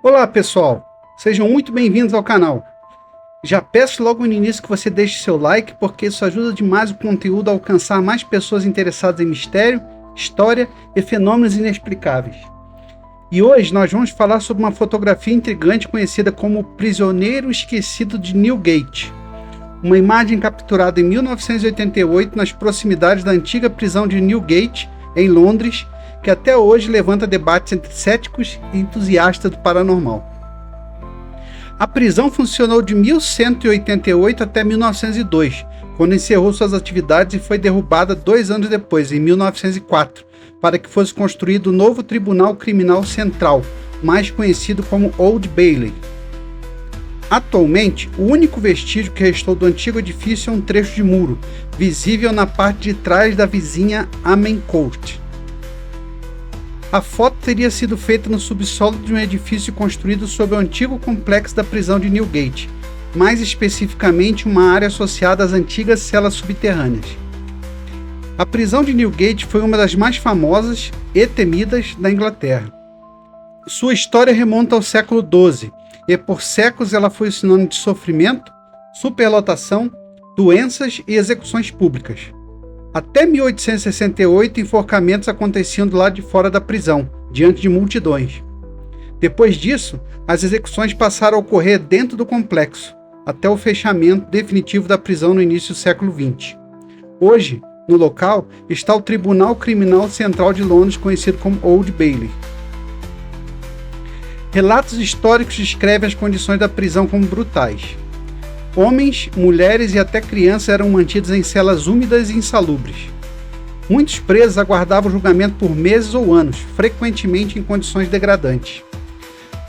Olá pessoal, sejam muito bem-vindos ao canal. Já peço logo no início que você deixe seu like, porque isso ajuda demais o conteúdo a alcançar mais pessoas interessadas em mistério, história e fenômenos inexplicáveis. E hoje nós vamos falar sobre uma fotografia intrigante conhecida como o Prisioneiro Esquecido de Newgate. Uma imagem capturada em 1988 nas proximidades da antiga prisão de Newgate, em Londres, que até hoje levanta debates entre céticos e entusiastas do paranormal. A prisão funcionou de 1188 até 1902, quando encerrou suas atividades e foi derrubada 2 anos depois, em 1904, para que fosse construído o novo Tribunal Criminal Central, mais conhecido como Old Bailey. Atualmente, o único vestígio que restou do antigo edifício é um trecho de muro, visível na parte de trás da vizinha Amen Court. A foto teria sido feita no subsolo de um edifício construído sob o antigo complexo da prisão de Newgate, mais especificamente uma área associada às antigas celas subterrâneas. A prisão de Newgate foi uma das mais famosas e temidas da Inglaterra. Sua história remonta ao século XII, e por séculos ela foi sinônimo de sofrimento, superlotação, doenças e execuções públicas. Até 1868, enforcamentos aconteciam do lado de fora da prisão, diante de multidões. Depois disso, as execuções passaram a ocorrer dentro do complexo, até o fechamento definitivo da prisão no início do século XX. Hoje, no local, está o Tribunal Criminal Central de Londres, conhecido como Old Bailey. Relatos históricos descrevem as condições da prisão como brutais. Homens, mulheres e até crianças eram mantidos em celas úmidas e insalubres. Muitos presos aguardavam julgamento por meses ou anos, frequentemente em condições degradantes.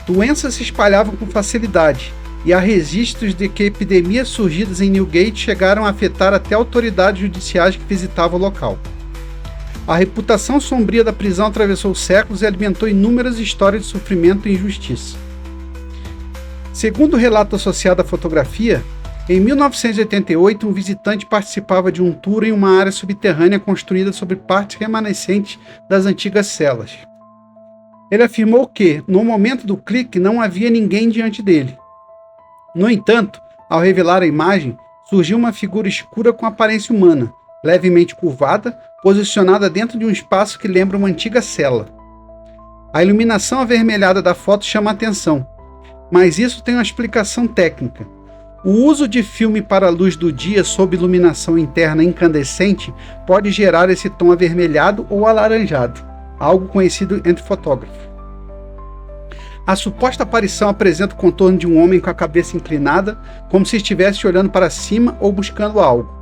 Doenças se espalhavam com facilidade, e há registros de que epidemias surgidas em Newgate chegaram a afetar até autoridades judiciais que visitavam o local. A reputação sombria da prisão atravessou séculos e alimentou inúmeras histórias de sofrimento e injustiça. Segundo o relato associado à fotografia, em 1988, um visitante participava de um tour em uma área subterrânea construída sobre partes remanescentes das antigas celas. Ele afirmou que, no momento do clique, não havia ninguém diante dele. No entanto, ao revelar a imagem, surgiu uma figura escura com aparência humana, levemente curvada, posicionada dentro de um espaço que lembra uma antiga cela. A iluminação avermelhada da foto chama a atenção, mas isso tem uma explicação técnica. O uso de filme para a luz do dia sob iluminação interna incandescente pode gerar esse tom avermelhado ou alaranjado, algo conhecido entre fotógrafos. A suposta aparição apresenta o contorno de um homem com a cabeça inclinada, como se estivesse olhando para cima ou buscando algo.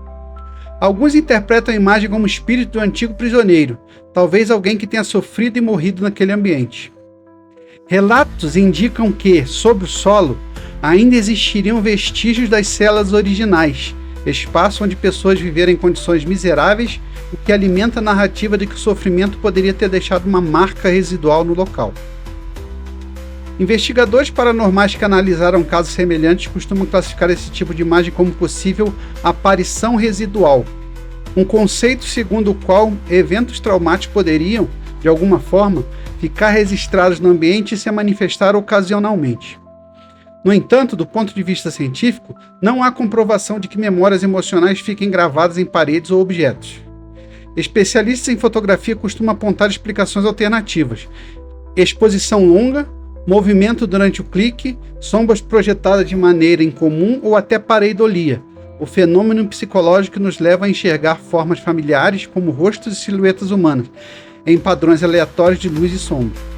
Alguns interpretam a imagem como o espírito do antigo prisioneiro, talvez alguém que tenha sofrido e morrido naquele ambiente. Relatos indicam que, sob o solo, ainda existiriam vestígios das celas originais, espaço onde pessoas viveram em condições miseráveis, o que alimenta a narrativa de que o sofrimento poderia ter deixado uma marca residual no local. Investigadores paranormais que analisaram casos semelhantes costumam classificar esse tipo de imagem como possível aparição residual, um conceito segundo o qual eventos traumáticos poderiam, de alguma forma, ficar registrados no ambiente e se manifestar ocasionalmente. No entanto, do ponto de vista científico, não há comprovação de que memórias emocionais fiquem gravadas em paredes ou objetos. Especialistas em fotografia costumam apontar explicações alternativas: exposição longa, movimento durante o clique, sombras projetadas de maneira incomum ou até pareidolia, o fenômeno psicológico que nos leva a enxergar formas familiares como rostos e silhuetas humanas, em padrões aleatórios de luz e sombra.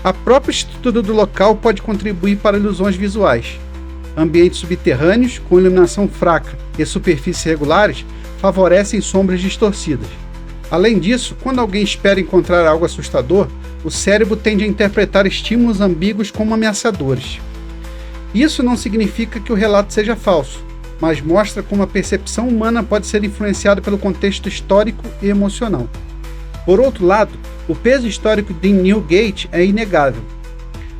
A própria estrutura do local pode contribuir para ilusões visuais. Ambientes subterrâneos, com iluminação fraca e superfícies regulares, favorecem sombras distorcidas. Além disso, quando alguém espera encontrar algo assustador, o cérebro tende a interpretar estímulos ambíguos como ameaçadores. Isso não significa que o relato seja falso, mas mostra como a percepção humana pode ser influenciada pelo contexto histórico e emocional. Por outro lado, o peso histórico de Newgate é inegável.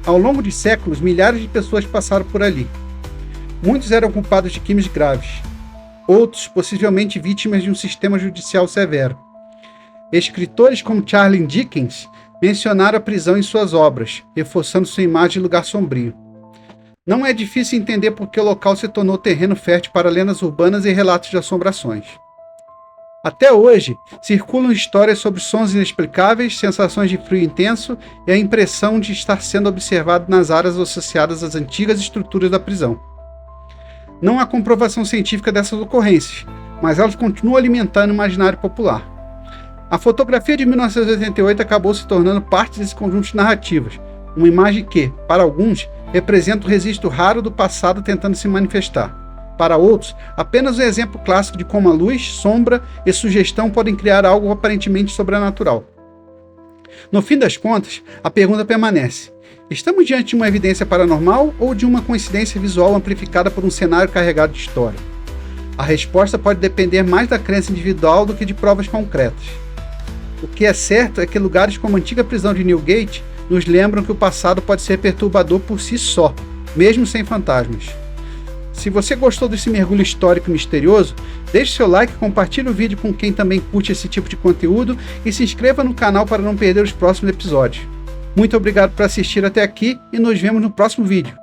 Ao longo de séculos, milhares de pessoas passaram por ali. Muitos eram culpados de crimes graves. Outros, possivelmente vítimas de um sistema judicial severo. Escritores como Charles Dickens mencionaram a prisão em suas obras, reforçando sua imagem de lugar sombrio. Não é difícil entender por que o local se tornou terreno fértil para lendas urbanas e relatos de assombrações. Até hoje, circulam histórias sobre sons inexplicáveis, sensações de frio intenso e a impressão de estar sendo observado nas áreas associadas às antigas estruturas da prisão. Não há comprovação científica dessas ocorrências, mas elas continuam alimentando o imaginário popular. A fotografia de 1988 acabou se tornando parte desse conjunto de narrativas, uma imagem que, para alguns, representa o registro raro do passado tentando se manifestar. Para outros, apenas um exemplo clássico de como a luz, sombra e sugestão podem criar algo aparentemente sobrenatural. No fim das contas, a pergunta permanece: estamos diante de uma evidência paranormal ou de uma coincidência visual amplificada por um cenário carregado de história? A resposta pode depender mais da crença individual do que de provas concretas. O que é certo é que lugares como a antiga prisão de Newgate nos lembram que o passado pode ser perturbador por si só, mesmo sem fantasmas. Se você gostou desse mergulho histórico e misterioso, deixe seu like, compartilhe o vídeo com quem também curte esse tipo de conteúdo e se inscreva no canal para não perder os próximos episódios. Muito obrigado por assistir até aqui e nos vemos no próximo vídeo.